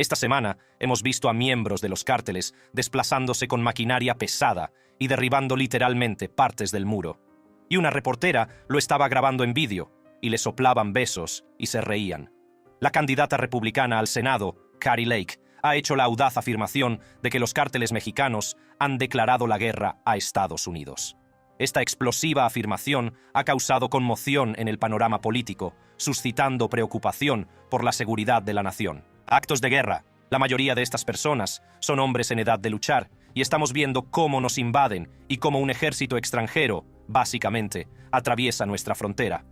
Esta semana hemos visto a miembros de los cárteles desplazándose con maquinaria pesada y derribando literalmente partes del muro. Y una reportera lo estaba grabando en vídeo, y le soplaban besos y se reían. La candidata republicana al Senado, Kari Lake, ha hecho la audaz afirmación de que los cárteles mexicanos han declarado la guerra a Estados Unidos. Esta explosiva afirmación ha causado conmoción en el panorama político, suscitando preocupación por la seguridad de la nación. Actos de guerra. La mayoría de estas personas son hombres en edad de luchar, y estamos viendo cómo nos invaden y cómo un ejército extranjero, básicamente, atraviesa nuestra frontera.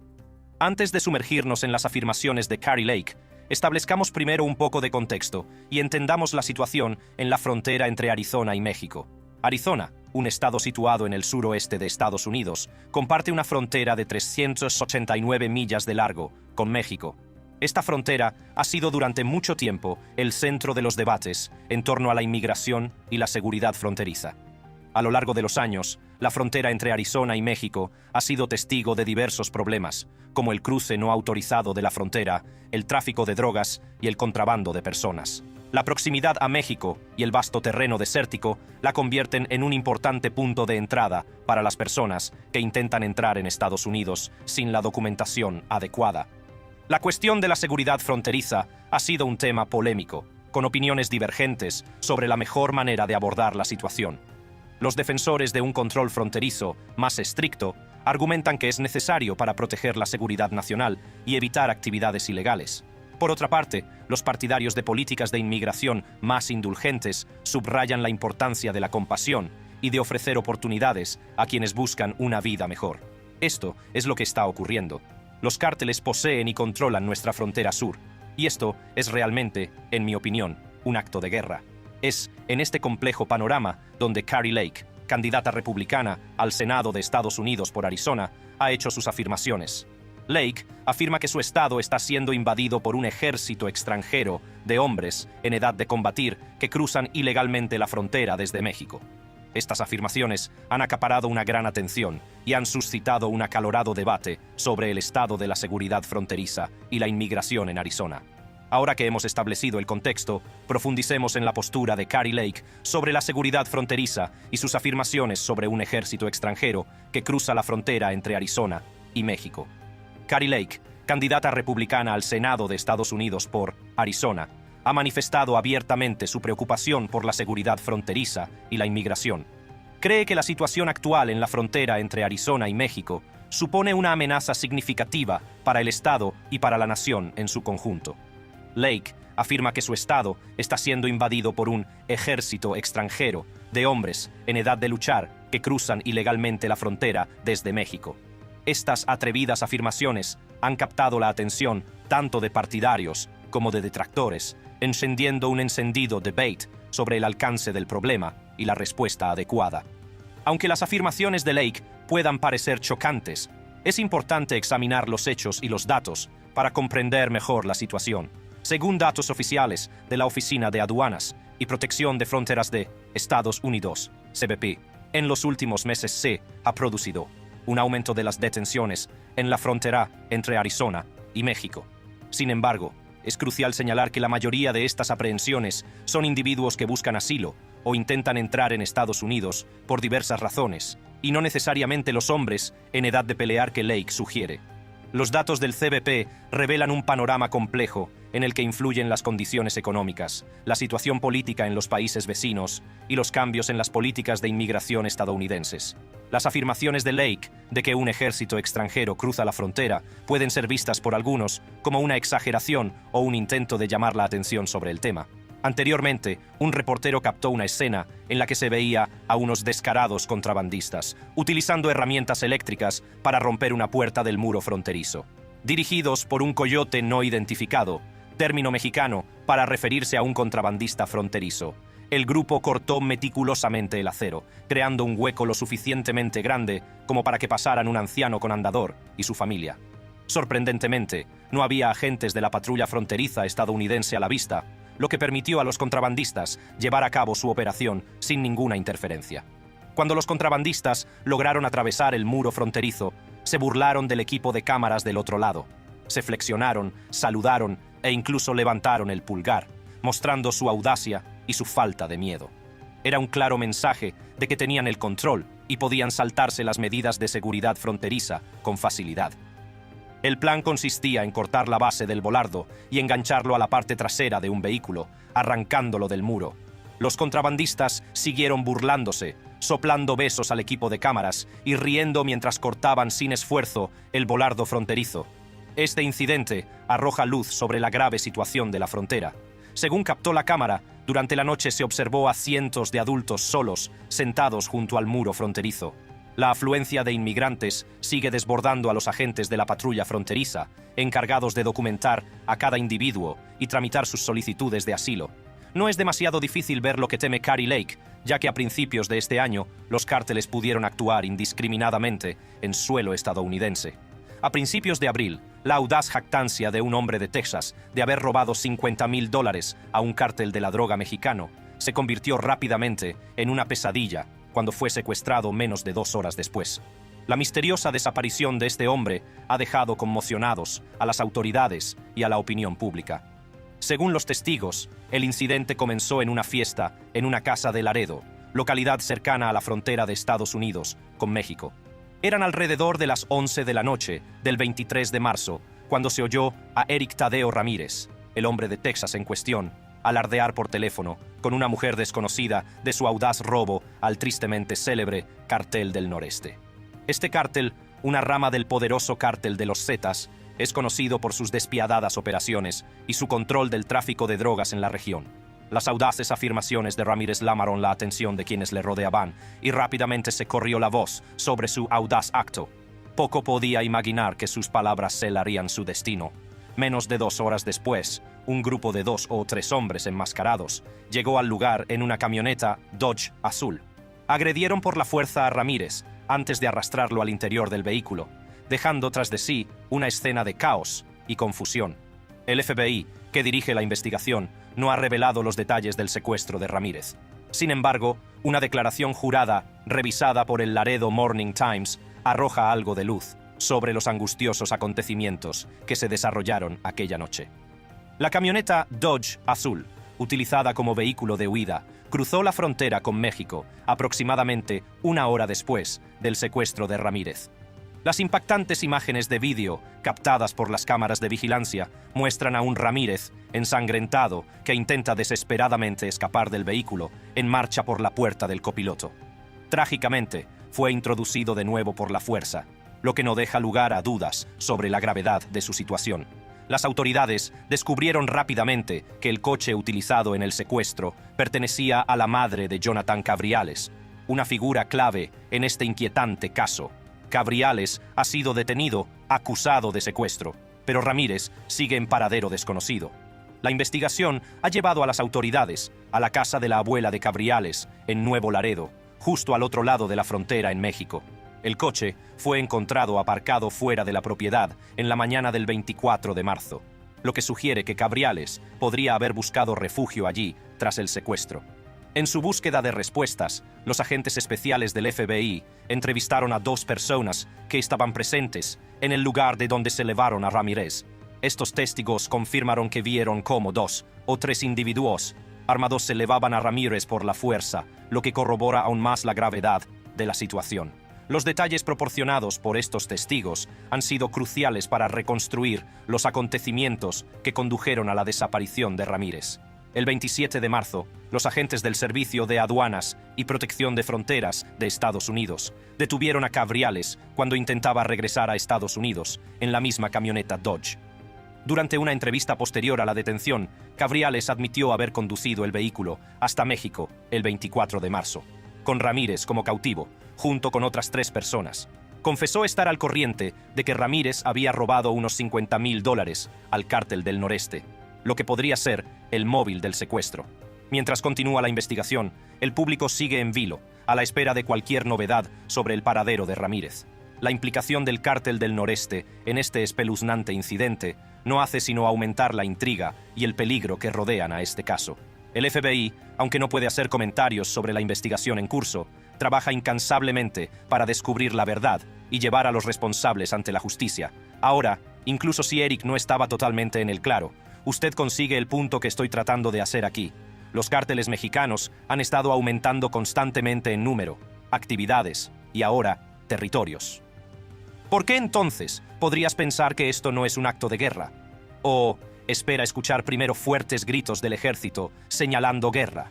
Antes de sumergirnos en las afirmaciones de Kari Lake, establezcamos primero un poco de contexto y entendamos la situación en la frontera entre Arizona y México. Arizona, un estado situado en el suroeste de Estados Unidos, comparte una frontera de 389 millas de largo con México. Esta frontera ha sido durante mucho tiempo el centro de los debates en torno a la inmigración y la seguridad fronteriza. A lo largo de los años, la frontera entre Arizona y México ha sido testigo de diversos problemas, como el cruce no autorizado de la frontera, el tráfico de drogas y el contrabando de personas. La proximidad a México y el vasto terreno desértico la convierten en un importante punto de entrada para las personas que intentan entrar en Estados Unidos sin la documentación adecuada. La cuestión de la seguridad fronteriza ha sido un tema polémico, con opiniones divergentes sobre la mejor manera de abordar la situación. Los defensores de un control fronterizo más estricto argumentan que es necesario para proteger la seguridad nacional y evitar actividades ilegales. Por otra parte, los partidarios de políticas de inmigración más indulgentes subrayan la importancia de la compasión y de ofrecer oportunidades a quienes buscan una vida mejor. Esto es lo que está ocurriendo. Los cárteles poseen y controlan nuestra frontera sur, y esto es realmente, en mi opinión, un acto de guerra. Es en este complejo panorama donde Kari Lake, candidata republicana al Senado de Estados Unidos por Arizona, ha hecho sus afirmaciones. Lake afirma que su estado está siendo invadido por un ejército extranjero de hombres en edad de combatir que cruzan ilegalmente la frontera desde México. Estas afirmaciones han acaparado una gran atención y han suscitado un acalorado debate sobre el estado de la seguridad fronteriza y la inmigración en Arizona. Ahora que hemos establecido el contexto, profundicemos en la postura de Kari Lake sobre la seguridad fronteriza y sus afirmaciones sobre un ejército extranjero que cruza la frontera entre Arizona y México. Kari Lake, candidata republicana al Senado de Estados Unidos por Arizona, ha manifestado abiertamente su preocupación por la seguridad fronteriza y la inmigración. Cree que la situación actual en la frontera entre Arizona y México supone una amenaza significativa para el Estado y para la nación en su conjunto. Lake afirma que su estado está siendo invadido por un ejército extranjero de hombres en edad de luchar que cruzan ilegalmente la frontera desde México. Estas atrevidas afirmaciones han captado la atención tanto de partidarios como de detractores, encendiendo un encendido debate sobre el alcance del problema y la respuesta adecuada. Aunque las afirmaciones de Lake puedan parecer chocantes, es importante examinar los hechos y los datos para comprender mejor la situación. Según datos oficiales de la Oficina de Aduanas y Protección de Fronteras de Estados Unidos, CBP, en los últimos meses se ha producido un aumento de las detenciones en la frontera entre Arizona y México. Sin embargo, es crucial señalar que la mayoría de estas aprehensiones son individuos que buscan asilo o intentan entrar en Estados Unidos por diversas razones, y no necesariamente los hombres en edad de pelear que Lake sugiere. Los datos del CBP revelan un panorama complejo en el que influyen las condiciones económicas, la situación política en los países vecinos y los cambios en las políticas de inmigración estadounidenses. Las afirmaciones de Lake de que un ejército extranjero cruza la frontera pueden ser vistas por algunos como una exageración o un intento de llamar la atención sobre el tema. Anteriormente, un reportero captó una escena en la que se veía a unos descarados contrabandistas utilizando herramientas eléctricas para romper una puerta del muro fronterizo. Dirigidos por un coyote no identificado, término mexicano para referirse a un contrabandista fronterizo, el grupo cortó meticulosamente el acero, creando un hueco lo suficientemente grande como para que pasaran un anciano con andador y su familia. Sorprendentemente, no había agentes de la patrulla fronteriza estadounidense a la vista, lo que permitió a los contrabandistas llevar a cabo su operación sin ninguna interferencia. Cuando los contrabandistas lograron atravesar el muro fronterizo, se burlaron del equipo de cámaras del otro lado. Se flexionaron, saludaron e incluso levantaron el pulgar, mostrando su audacia y su falta de miedo. Era un claro mensaje de que tenían el control y podían saltarse las medidas de seguridad fronteriza con facilidad. El plan consistía en cortar la base del volardo y engancharlo a la parte trasera de un vehículo, arrancándolo del muro. Los contrabandistas siguieron burlándose, soplando besos al equipo de cámaras y riendo mientras cortaban sin esfuerzo el volardo fronterizo. Este incidente arroja luz sobre la grave situación de la frontera. Según captó la cámara, durante la noche se observó a cientos de adultos solos, sentados junto al muro fronterizo. La afluencia de inmigrantes sigue desbordando a los agentes de la patrulla fronteriza, encargados de documentar a cada individuo y tramitar sus solicitudes de asilo. No es demasiado difícil ver lo que teme Kari Lake, ya que a principios de este año los cárteles pudieron actuar indiscriminadamente en suelo estadounidense. A principios de abril, la audaz jactancia de un hombre de Texas de haber robado $50,000 a un cártel de la droga mexicano se convirtió rápidamente en una pesadilla cuando fue secuestrado menos de 2 horas después. La misteriosa desaparición de este hombre ha dejado conmocionados a las autoridades y a la opinión pública. Según los testigos, el incidente comenzó en una fiesta en una casa de Laredo, localidad cercana a la frontera de Estados Unidos con México. Eran alrededor de las 11 de la noche del 23 de marzo, cuando se oyó a Eric Tadeo Ramírez, el hombre de Texas en cuestión, alardear por teléfono con una mujer desconocida de su audaz robo al tristemente célebre Cartel del Noreste. Este cártel, una rama del poderoso Cártel de los Zetas, es conocido por sus despiadadas operaciones y su control del tráfico de drogas en la región. Las audaces afirmaciones de Ramírez llamaron la atención de quienes le rodeaban y rápidamente se corrió la voz sobre su audaz acto. Poco podía imaginar que sus palabras selarían su destino. Menos de 2 horas después, un grupo de 2 o 3 hombres enmascarados llegó al lugar en una camioneta Dodge azul. Agredieron por la fuerza a Ramírez antes de arrastrarlo al interior del vehículo, dejando tras de sí una escena de caos y confusión. El FBI, que dirige la investigación, no ha revelado los detalles del secuestro de Ramírez. Sin embargo, una declaración jurada, revisada por el Laredo Morning Times, arroja algo de luz sobre los angustiosos acontecimientos que se desarrollaron aquella noche. La camioneta Dodge azul, utilizada como vehículo de huida, cruzó la frontera con México aproximadamente 1 hora después del secuestro de Ramírez. Las impactantes imágenes de vídeo captadas por las cámaras de vigilancia muestran a un Ramírez ensangrentado que intenta desesperadamente escapar del vehículo en marcha por la puerta del copiloto. Trágicamente, fue introducido de nuevo por la fuerza, lo que no deja lugar a dudas sobre la gravedad de su situación. Las autoridades descubrieron rápidamente que el coche utilizado en el secuestro pertenecía a la madre de Jonathan Cabriales, una figura clave en este inquietante caso. Cabriales ha sido detenido, acusado de secuestro, pero Ramírez sigue en paradero desconocido. La investigación ha llevado a las autoridades a la casa de la abuela de Cabriales, en Nuevo Laredo, justo al otro lado de la frontera en México. El coche fue encontrado aparcado fuera de la propiedad en la mañana del 24 de marzo, lo que sugiere que Cabriales podría haber buscado refugio allí tras el secuestro. En su búsqueda de respuestas, los agentes especiales del FBI entrevistaron a 2 personas que estaban presentes en el lugar de donde se llevaron a Ramírez. Estos testigos confirmaron que vieron cómo 2 o 3 individuos armados se llevaban a Ramírez por la fuerza, lo que corrobora aún más la gravedad de la situación. Los detalles proporcionados por estos testigos han sido cruciales para reconstruir los acontecimientos que condujeron a la desaparición de Ramírez. El 27 de marzo, los agentes del Servicio de Aduanas y Protección de Fronteras de Estados Unidos detuvieron a Cabriales cuando intentaba regresar a Estados Unidos en la misma camioneta Dodge. Durante una entrevista posterior a la detención, Cabriales admitió haber conducido el vehículo hasta México el 24 de marzo, con Ramírez como cautivo, junto con otras 3 personas. Confesó estar al corriente de que Ramírez había robado unos $50,000 al Cártel del Noreste, lo que podría ser el móvil del secuestro. Mientras continúa la investigación, el público sigue en vilo, a la espera de cualquier novedad sobre el paradero de Ramírez. La implicación del Cártel del Noreste en este espeluznante incidente no hace sino aumentar la intriga y el peligro que rodean a este caso. El FBI, aunque no puede hacer comentarios sobre la investigación en curso, trabaja incansablemente para descubrir la verdad y llevar a los responsables ante la justicia. Ahora, incluso si Eric no estaba totalmente en el claro, Usted consigue el punto que estoy tratando de hacer aquí. Los cárteles mexicanos han estado aumentando constantemente en número, actividades y ahora territorios. ¿Por qué entonces podrías pensar que esto no es un acto de guerra? ¿O espera escuchar primero fuertes gritos del ejército señalando guerra?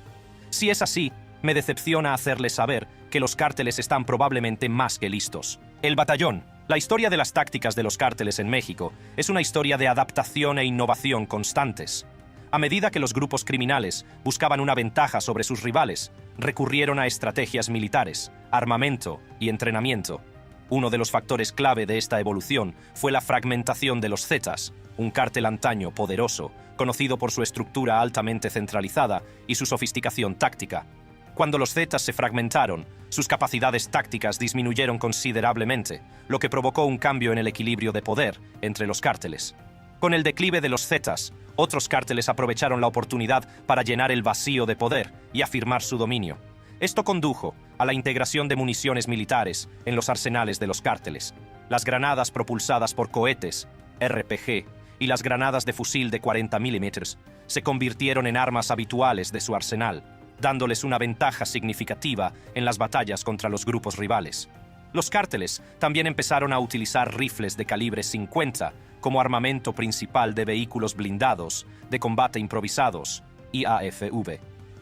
Si es así, me decepciona hacerles saber que los cárteles están probablemente más que listos. El batallón, la historia de las tácticas de los cárteles en México, es una historia de adaptación e innovación constantes. A medida que los grupos criminales buscaban una ventaja sobre sus rivales, recurrieron a estrategias militares, armamento y entrenamiento. Uno de los factores clave de esta evolución fue la fragmentación de los Zetas, un cártel antaño poderoso, conocido por su estructura altamente centralizada y su sofisticación táctica. Cuando los Zetas se fragmentaron, sus capacidades tácticas disminuyeron considerablemente, lo que provocó un cambio en el equilibrio de poder entre los cárteles. Con el declive de los Zetas, otros cárteles aprovecharon la oportunidad para llenar el vacío de poder y afirmar su dominio. Esto condujo a la integración de municiones militares en los arsenales de los cárteles. Las granadas propulsadas por cohetes, RPG, y las granadas de fusil de 40 milímetros se convirtieron en armas habituales de su arsenal, dándoles una ventaja significativa en las batallas contra los grupos rivales. Los cárteles también empezaron a utilizar rifles de calibre 50 como armamento principal de vehículos blindados de combate improvisados, IAFV.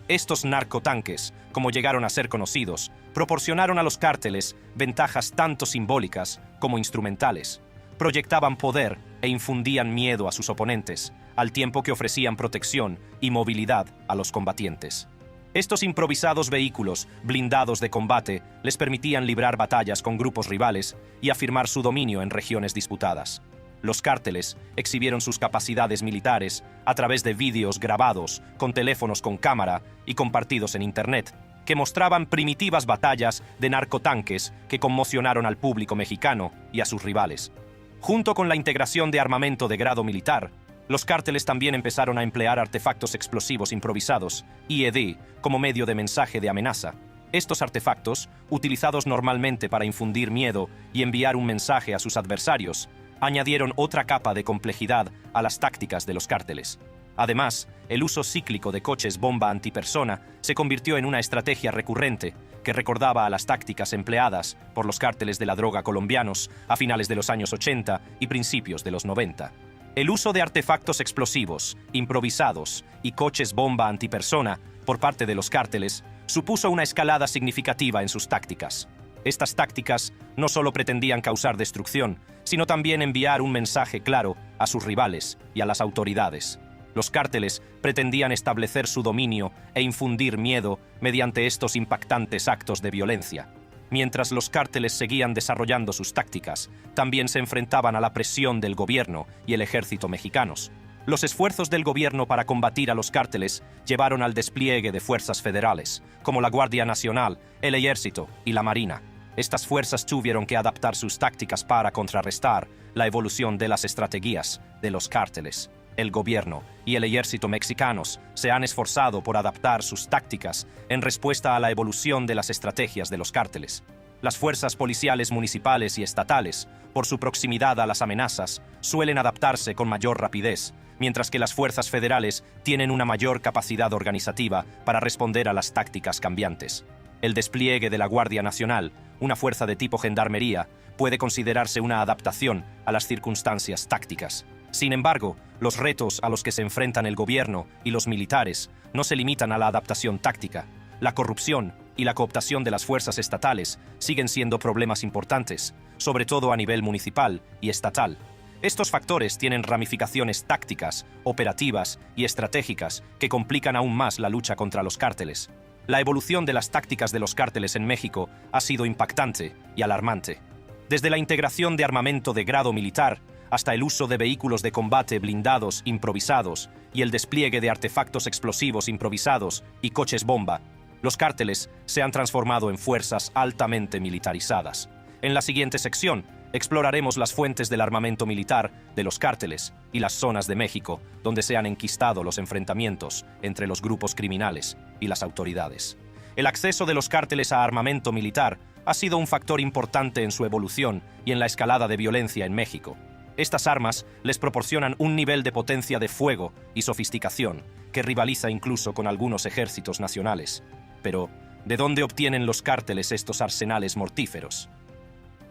Estos narcotanques, como llegaron a ser conocidos, proporcionaron a los cárteles ventajas tanto simbólicas como instrumentales. Proyectaban poder e infundían miedo a sus oponentes, al tiempo que ofrecían protección y movilidad a los combatientes. Estos improvisados vehículos blindados de combate les permitían librar batallas con grupos rivales y afirmar su dominio en regiones disputadas. Los cárteles exhibieron sus capacidades militares a través de vídeos grabados con teléfonos con cámara y compartidos en Internet, que mostraban primitivas batallas de narcotanques que conmocionaron al público mexicano y a sus rivales. Junto con la integración de armamento de grado militar, los cárteles también empezaron a emplear artefactos explosivos improvisados, IED, como medio de mensaje de amenaza. Estos artefactos, utilizados normalmente para infundir miedo y enviar un mensaje a sus adversarios, añadieron otra capa de complejidad a las tácticas de los cárteles. Además, el uso cíclico de coches bomba antipersona se convirtió en una estrategia recurrente que recordaba a las tácticas empleadas por los cárteles de la droga colombianos a finales de los años 80 y principios de los 90. El uso de artefactos explosivos, improvisados y coches bomba antipersona por parte de los cárteles supuso una escalada significativa en sus tácticas. Estas tácticas no solo pretendían causar destrucción, sino también enviar un mensaje claro a sus rivales y a las autoridades. Los cárteles pretendían establecer su dominio e infundir miedo mediante estos impactantes actos de violencia. Mientras los cárteles seguían desarrollando sus tácticas, también se enfrentaban a la presión del gobierno y el ejército mexicanos. Los esfuerzos del gobierno para combatir a los cárteles llevaron al despliegue de fuerzas federales, como la Guardia Nacional, el Ejército y la Marina. Estas fuerzas tuvieron que adaptar sus tácticas para contrarrestar la evolución de las estrategias de los cárteles. El gobierno y el ejército mexicanos se han esforzado por adaptar sus tácticas en respuesta a la evolución de las estrategias de los cárteles. Las fuerzas policiales municipales y estatales, por su proximidad a las amenazas, suelen adaptarse con mayor rapidez, mientras que las fuerzas federales tienen una mayor capacidad organizativa para responder a las tácticas cambiantes. El despliegue de la Guardia Nacional, una fuerza de tipo gendarmería, puede considerarse una adaptación a las circunstancias tácticas. Sin embargo, los retos a los que se enfrentan el gobierno y los militares no se limitan a la adaptación táctica. La corrupción y la cooptación de las fuerzas estatales siguen siendo problemas importantes, sobre todo a nivel municipal y estatal. Estos factores tienen ramificaciones tácticas, operativas y estratégicas que complican aún más la lucha contra los cárteles. La evolución de las tácticas de los cárteles en México ha sido impactante y alarmante. Desde la integración de armamento de grado militar hasta el uso de vehículos de combate blindados improvisados y el despliegue de artefactos explosivos improvisados y coches bomba, los cárteles se han transformado en fuerzas altamente militarizadas. En la siguiente sección, exploraremos las fuentes del armamento militar de los cárteles y las zonas de México donde se han enquistado los enfrentamientos entre los grupos criminales y las autoridades. El acceso de los cárteles a armamento militar ha sido un factor importante en su evolución y en la escalada de violencia en México. Estas armas les proporcionan un nivel de potencia de fuego y sofisticación que rivaliza incluso con algunos ejércitos nacionales. Pero, ¿de dónde obtienen los cárteles estos arsenales mortíferos?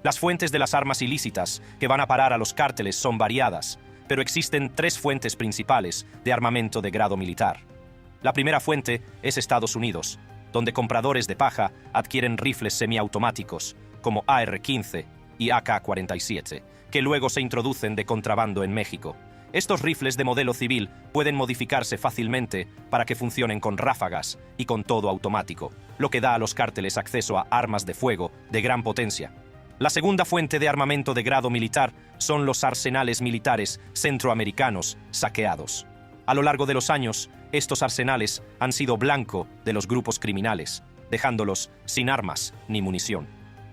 Las fuentes de las armas ilícitas que van a parar a los cárteles son variadas, pero existen tres fuentes principales de armamento de grado militar. La primera fuente es Estados Unidos, donde compradores de paja adquieren rifles semiautomáticos como AR-15 y AK-47, que luego se introducen de contrabando en México. Estos rifles de modelo civil pueden modificarse fácilmente para que funcionen con ráfagas y con todo automático, lo que da a los cárteles acceso a armas de fuego de gran potencia. La segunda fuente de armamento de grado militar son los arsenales militares centroamericanos saqueados. A lo largo de los años, estos arsenales han sido blanco de los grupos criminales, dejándolos sin armas ni munición.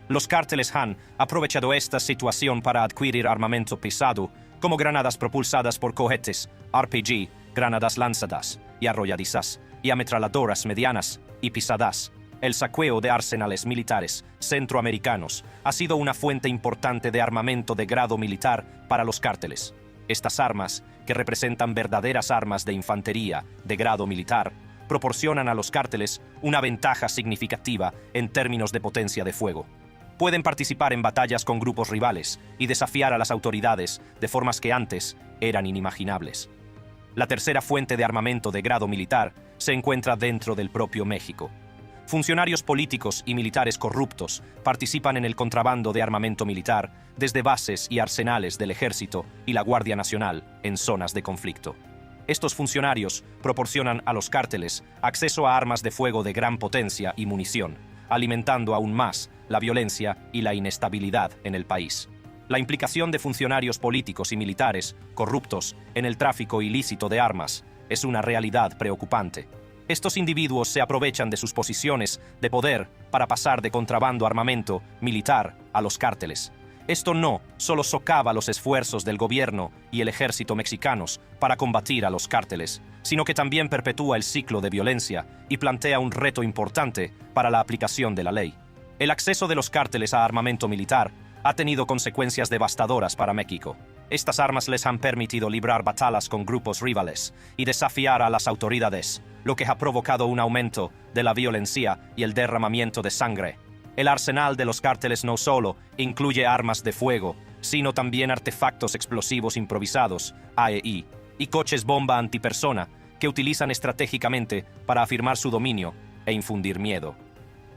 Los cárteles han aprovechado esta situación para adquirir armamento pesado, como granadas propulsadas por cohetes, RPG, granadas lanzadas y arrolladizas, y ametralladoras medianas y pisadas. El saqueo de arsenales militares centroamericanos ha sido una fuente importante de armamento de grado militar para los cárteles. Estas armas, que representan verdaderas armas de infantería de grado militar, proporcionan a los cárteles una ventaja significativa en términos de potencia de fuego. Pueden participar en batallas con grupos rivales y desafiar a las autoridades de formas que antes eran inimaginables. La tercera fuente de armamento de grado militar se encuentra dentro del propio México. Funcionarios políticos y militares corruptos participan en el contrabando de armamento militar desde bases y arsenales del Ejército y la Guardia Nacional en zonas de conflicto. Estos funcionarios proporcionan a los cárteles acceso a armas de fuego de gran potencia y munición, alimentando aún más la violencia y la inestabilidad en el país. La implicación de funcionarios políticos y militares corruptos en el tráfico ilícito de armas es una realidad preocupante. Estos individuos se aprovechan de sus posiciones de poder para pasar de contrabando armamento militar a los cárteles. Esto no solo socava los esfuerzos del gobierno y el ejército mexicanos para combatir a los cárteles, sino que también perpetúa el ciclo de violencia y plantea un reto importante para la aplicación de la ley. El acceso de los cárteles a armamento militar ha tenido consecuencias devastadoras para México. Estas armas les han permitido librar batallas con grupos rivales y desafiar a las autoridades, lo que ha provocado un aumento de la violencia y el derramamiento de sangre. El arsenal de los cárteles no solo incluye armas de fuego, sino también artefactos explosivos improvisados, AEI, y coches bomba antipersona que utilizan estratégicamente para afirmar su dominio e infundir miedo.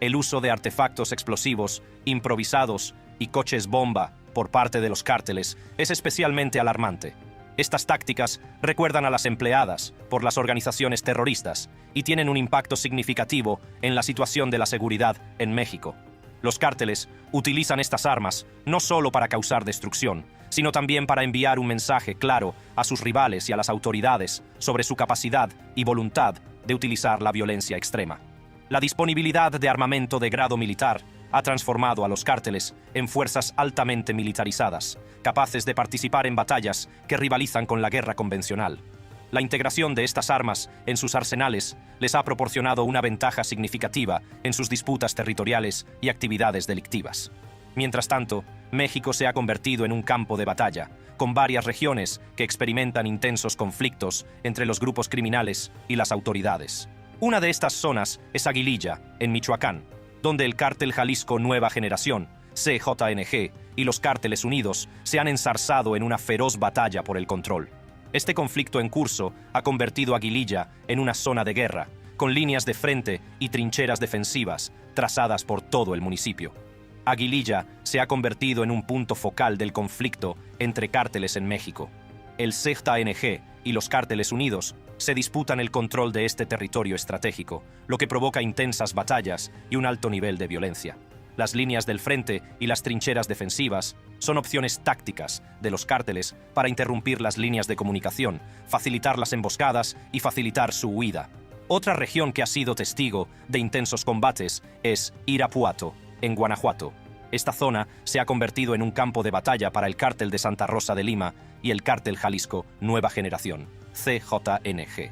El uso de artefactos explosivos improvisados y coches bomba por parte de los cárteles es especialmente alarmante. Estas tácticas recuerdan a las empleadas por las organizaciones terroristas y tienen un impacto significativo en la situación de la seguridad en México. Los cárteles utilizan estas armas no solo para causar destrucción, sino también para enviar un mensaje claro a sus rivales y a las autoridades sobre su capacidad y voluntad de utilizar la violencia extrema. La disponibilidad de armamento de grado militar ha transformado a los cárteles en fuerzas altamente militarizadas, capaces de participar en batallas que rivalizan con la guerra convencional. La integración de estas armas en sus arsenales les ha proporcionado una ventaja significativa en sus disputas territoriales y actividades delictivas. Mientras tanto, México se ha convertido en un campo de batalla, con varias regiones que experimentan intensos conflictos entre los grupos criminales y las autoridades. Una de estas zonas es Aguililla, en Michoacán, donde el cártel Jalisco Nueva Generación, CJNG, y los cárteles unidos se han ensarzado en una feroz batalla por el control. Este conflicto en curso ha convertido Aguililla en una zona de guerra, con líneas de frente y trincheras defensivas trazadas por todo el municipio. Aguililla se ha convertido en un punto focal del conflicto entre cárteles en México. El CJNG y los cárteles unidos se disputan el control de este territorio estratégico, lo que provoca intensas batallas y un alto nivel de violencia. Las líneas del frente y las trincheras defensivas son opciones tácticas de los cárteles para interrumpir las líneas de comunicación, facilitar las emboscadas y facilitar su huida. Otra región que ha sido testigo de intensos combates es Irapuato, en Guanajuato. Esta zona se ha convertido en un campo de batalla para el cártel de Santa Rosa de Lima y el cártel Jalisco Nueva Generación, CJNG.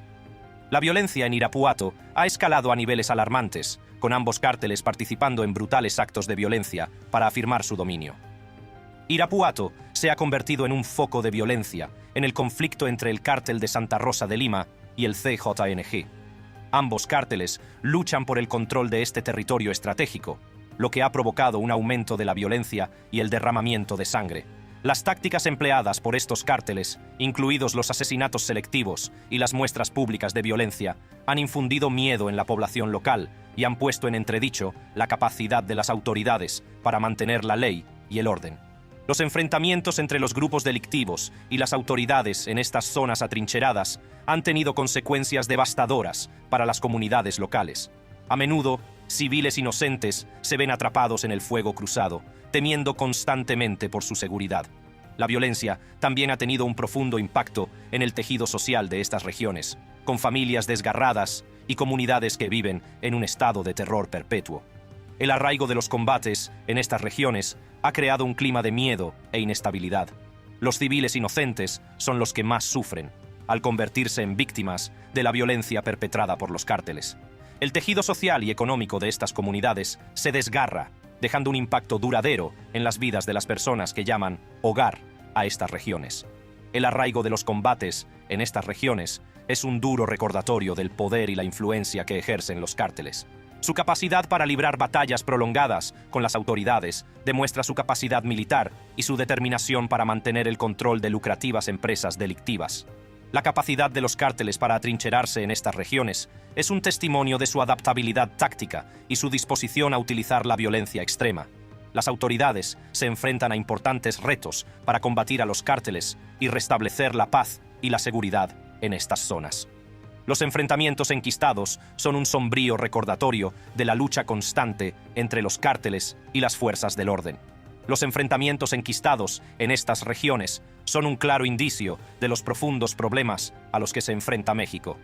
La violencia en Irapuato ha escalado a niveles alarmantes, con ambos cárteles participando en brutales actos de violencia para afirmar su dominio. Irapuato se ha convertido en un foco de violencia en el conflicto entre el cártel de Santa Rosa de Lima y el CJNG. Ambos cárteles luchan por el control de este territorio estratégico, lo que ha provocado un aumento de la violencia y el derramamiento de sangre. Las tácticas empleadas por estos cárteles, incluidos los asesinatos selectivos y las muestras públicas de violencia, han infundido miedo en la población local y han puesto en entredicho la capacidad de las autoridades para mantener la ley y el orden. Los enfrentamientos entre los grupos delictivos y las autoridades en estas zonas atrincheradas han tenido consecuencias devastadoras para las comunidades locales. A menudo, civiles inocentes se ven atrapados en el fuego cruzado, temiendo constantemente por su seguridad. La violencia también ha tenido un profundo impacto en el tejido social de estas regiones, con familias desgarradas y comunidades que viven en un estado de terror perpetuo. El arraigo de los combates en estas regiones ha creado un clima de miedo e inestabilidad. Los civiles inocentes son los que más sufren, al convertirse en víctimas de la violencia perpetrada por los cárteles. El tejido social y económico de estas comunidades se desgarra, dejando un impacto duradero en las vidas de las personas que llaman hogar a estas regiones. El arraigo de los combates en estas regiones es un duro recordatorio del poder y la influencia que ejercen los cárteles. Su capacidad para librar batallas prolongadas con las autoridades demuestra su capacidad militar y su determinación para mantener el control de lucrativas empresas delictivas. La capacidad de los cárteles para atrincherarse en estas regiones es un testimonio de su adaptabilidad táctica y su disposición a utilizar la violencia extrema. Las autoridades se enfrentan a importantes retos para combatir a los cárteles y restablecer la paz y la seguridad en estas zonas. Los enfrentamientos enquistados son un sombrío recordatorio de la lucha constante entre los cárteles y las fuerzas del orden. Los enfrentamientos enquistados en estas regiones son un claro indicio de los profundos problemas a los que se enfrenta México.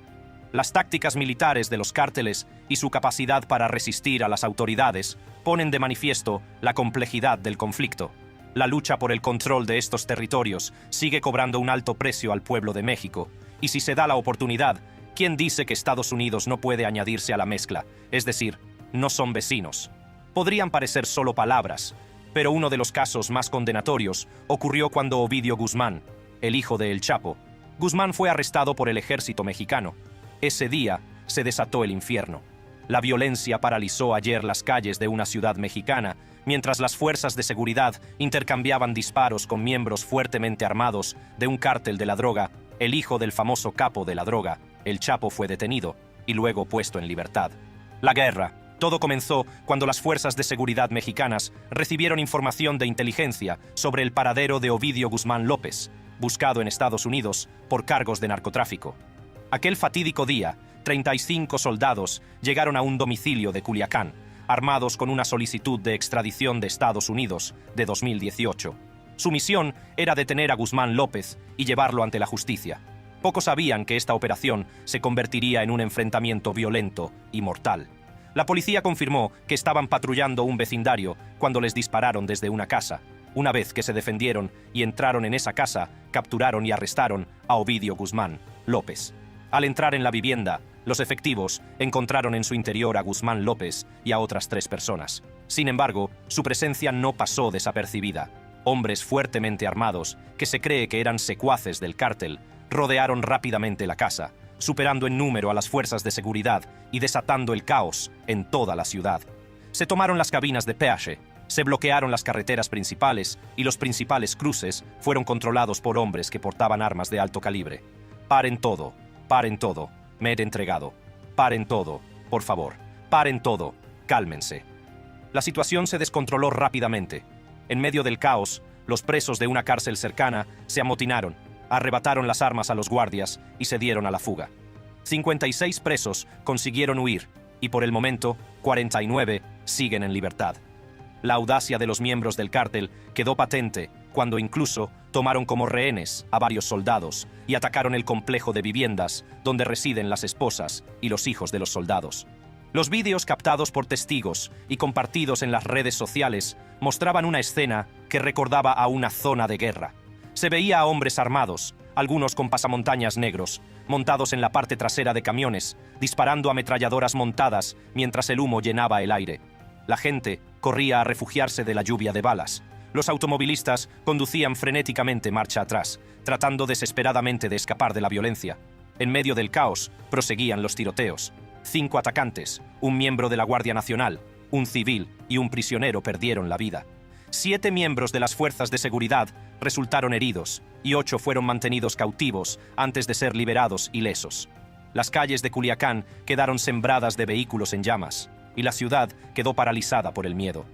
Las tácticas militares de los cárteles y su capacidad para resistir a las autoridades ponen de manifiesto la complejidad del conflicto. La lucha por el control de estos territorios sigue cobrando un alto precio al pueblo de México, y si se da la oportunidad, ¿quién dice que Estados Unidos no puede añadirse a la mezcla? Es decir, no son vecinos. Podrían parecer solo palabras, pero uno de los casos más condenatorios ocurrió cuando Ovidio Guzmán, el hijo de El Chapo, Guzmán fue arrestado por el ejército mexicano. Ese día se desató el infierno. La violencia paralizó ayer las calles de una ciudad mexicana, mientras las fuerzas de seguridad intercambiaban disparos con miembros fuertemente armados de un cártel de la droga. El hijo del famoso capo de la droga, El Chapo, fue detenido y luego puesto en libertad. La guerra. Todo comenzó cuando las fuerzas de seguridad mexicanas recibieron información de inteligencia sobre el paradero de Ovidio Guzmán López, buscado en Estados Unidos por cargos de narcotráfico. Aquel fatídico día, 35 soldados llegaron a un domicilio de Culiacán, armados con una solicitud de extradición de Estados Unidos de 2018. Su misión era detener a Guzmán López y llevarlo ante la justicia. Pocos sabían que esta operación se convertiría en un enfrentamiento violento y mortal. La policía confirmó que estaban patrullando un vecindario cuando les dispararon desde una casa. Una vez que se defendieron y entraron en esa casa, capturaron y arrestaron a Ovidio Guzmán López. Al entrar en la vivienda, los efectivos encontraron en su interior a Guzmán López y a otras 3 personas. Sin embargo, su presencia no pasó desapercibida. Hombres fuertemente armados, que se cree que eran secuaces del cártel, rodearon rápidamente la casa, superando en número a las fuerzas de seguridad y desatando el caos en toda la ciudad. Se tomaron las cabinas de peaje, se bloquearon las carreteras principales y los principales cruces fueron controlados por hombres que portaban armas de alto calibre. Paren todo, me he entregado. Paren todo, por favor, paren todo, cálmense. La situación se descontroló rápidamente. En medio del caos, los presos de una cárcel cercana se amotinaron, arrebataron las armas a los guardias y se dieron a la fuga. 56 presos consiguieron huir y por el momento 49 siguen en libertad. La audacia de los miembros del cártel quedó patente cuando incluso tomaron como rehenes a varios soldados y atacaron el complejo de viviendas donde residen las esposas y los hijos de los soldados. Los vídeos captados por testigos y compartidos en las redes sociales mostraban una escena que recordaba a una zona de guerra. Se veía a hombres armados, algunos con pasamontañas negros, montados en la parte trasera de camiones, disparando ametralladoras montadas mientras el humo llenaba el aire. La gente corría a refugiarse de la lluvia de balas. Los automovilistas conducían frenéticamente marcha atrás, tratando desesperadamente de escapar de la violencia. En medio del caos, proseguían los tiroteos. 5 atacantes, un miembro de la Guardia Nacional, un civil y un prisionero perdieron la vida. 7 miembros de las fuerzas de seguridad resultaron heridos y 8 fueron mantenidos cautivos antes de ser liberados ilesos. Las calles de Culiacán quedaron sembradas de vehículos en llamas y la ciudad quedó paralizada por el miedo.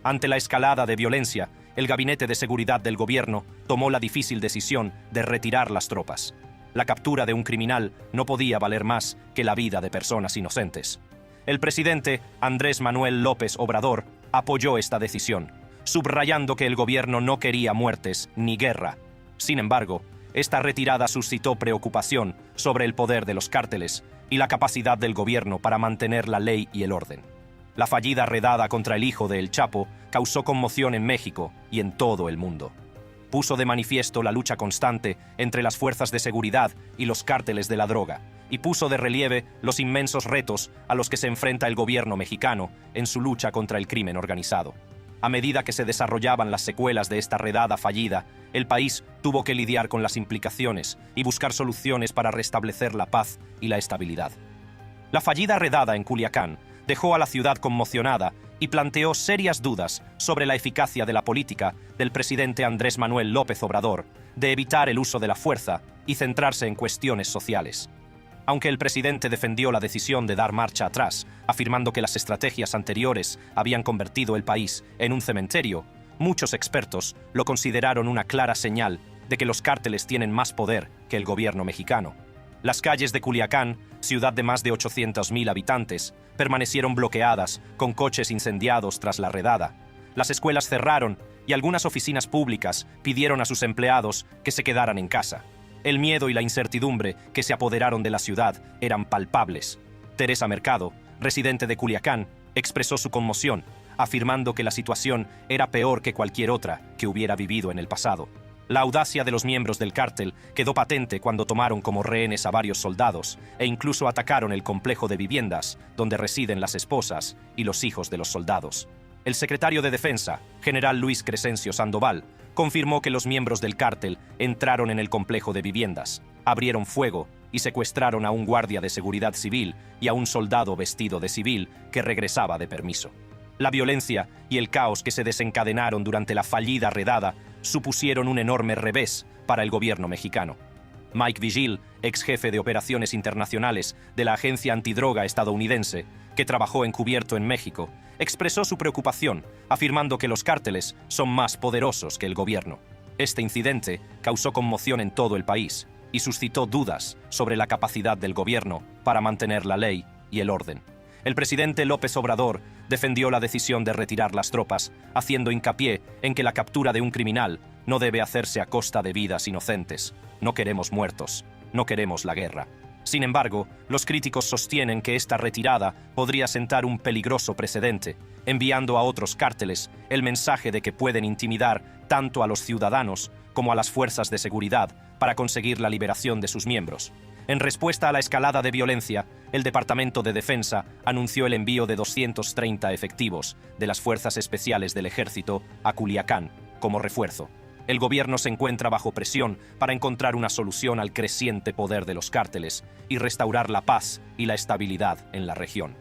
Ante la escalada de violencia, el Gabinete de Seguridad del gobierno tomó la difícil decisión de retirar las tropas. La captura de un criminal no podía valer más que la vida de personas inocentes. El presidente Andrés Manuel López Obrador apoyó esta decisión, subrayando que el gobierno no quería muertes ni guerra. Sin embargo, esta retirada suscitó preocupación sobre el poder de los cárteles y la capacidad del gobierno para mantener la ley y el orden. La fallida redada contra el hijo de El Chapo causó conmoción en México y en todo el mundo. Puso de manifiesto la lucha constante entre las fuerzas de seguridad y los cárteles de la droga, y puso de relieve los inmensos retos a los que se enfrenta el gobierno mexicano en su lucha contra el crimen organizado. A medida que se desarrollaban las secuelas de esta redada fallida, el país tuvo que lidiar con las implicaciones y buscar soluciones para restablecer la paz y la estabilidad. La fallida redada en Culiacán dejó a la ciudad conmocionada y planteó serias dudas sobre la eficacia de la política del presidente Andrés Manuel López Obrador de evitar el uso de la fuerza y centrarse en cuestiones sociales. Aunque el presidente defendió la decisión de dar marcha atrás, afirmando que las estrategias anteriores habían convertido el país en un cementerio, muchos expertos lo consideraron una clara señal de que los cárteles tienen más poder que el gobierno mexicano. Las calles de Culiacán, ciudad de más de 800.000 habitantes, permanecieron bloqueadas con coches incendiados tras la redada. Las escuelas cerraron y algunas oficinas públicas pidieron a sus empleados que se quedaran en casa. El miedo y la incertidumbre que se apoderaron de la ciudad eran palpables. Teresa Mercado, residente de Culiacán, expresó su conmoción, afirmando que la situación era peor que cualquier otra que hubiera vivido en el pasado. La audacia de los miembros del cártel quedó patente cuando tomaron como rehenes a varios soldados e incluso atacaron el complejo de viviendas donde residen las esposas y los hijos de los soldados. El secretario de Defensa, general Luis Crescencio Sandoval, confirmó que los miembros del cártel entraron en el complejo de viviendas, abrieron fuego y secuestraron a un guardia de seguridad civil y a un soldado vestido de civil que regresaba de permiso. La violencia y el caos que se desencadenaron durante la fallida redada supusieron un enorme revés para el gobierno mexicano. Mike Vigil, ex jefe de operaciones internacionales de la agencia antidroga estadounidense, que trabajó encubierto en México, expresó su preocupación, afirmando que los cárteles son más poderosos que el gobierno. Este incidente causó conmoción en todo el país y suscitó dudas sobre la capacidad del gobierno para mantener la ley y el orden. El presidente López Obrador defendió la decisión de retirar las tropas, haciendo hincapié en que la captura de un criminal no debe hacerse a costa de vidas inocentes. No queremos muertos, no queremos la guerra. Sin embargo, los críticos sostienen que esta retirada podría sentar un peligroso precedente, enviando a otros cárteles el mensaje de que pueden intimidar tanto a los ciudadanos como a las fuerzas de seguridad para conseguir la liberación de sus miembros. En respuesta a la escalada de violencia, el Departamento de Defensa anunció el envío de 230 efectivos de las Fuerzas Especiales del Ejército a Culiacán como refuerzo. El gobierno se encuentra bajo presión para encontrar una solución al creciente poder de los cárteles y restaurar la paz y la estabilidad en la región.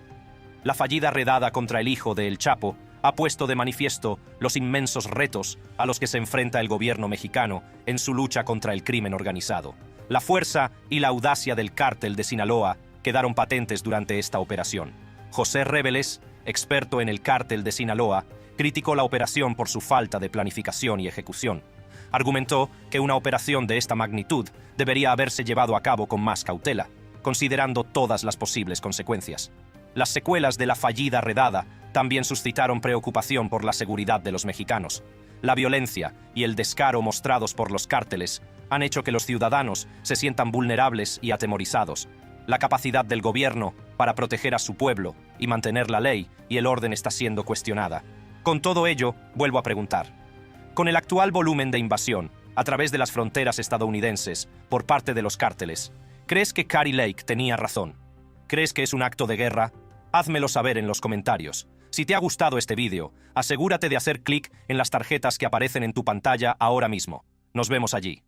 La fallida redada contra el hijo de El Chapo ha puesto de manifiesto los inmensos retos a los que se enfrenta el gobierno mexicano en su lucha contra el crimen organizado. La fuerza y la audacia del cártel de Sinaloa quedaron patentes durante esta operación. José Réveles, experto en el cártel de Sinaloa, criticó la operación por su falta de planificación y ejecución. Argumentó que una operación de esta magnitud debería haberse llevado a cabo con más cautela, considerando todas las posibles consecuencias. Las secuelas de la fallida redada también suscitaron preocupación por la seguridad de los mexicanos. La violencia y el descaro mostrados por los cárteles han hecho que los ciudadanos se sientan vulnerables y atemorizados. La capacidad del gobierno para proteger a su pueblo y mantener la ley y el orden está siendo cuestionada. Con todo ello, vuelvo a preguntar. Con el actual volumen de invasión a través de las fronteras estadounidenses por parte de los cárteles, ¿crees que Kari Lake tenía razón? ¿Crees que es un acto de guerra? Házmelo saber en los comentarios. Si te ha gustado este vídeo, asegúrate de hacer clic en las tarjetas que aparecen en tu pantalla ahora mismo. Nos vemos allí.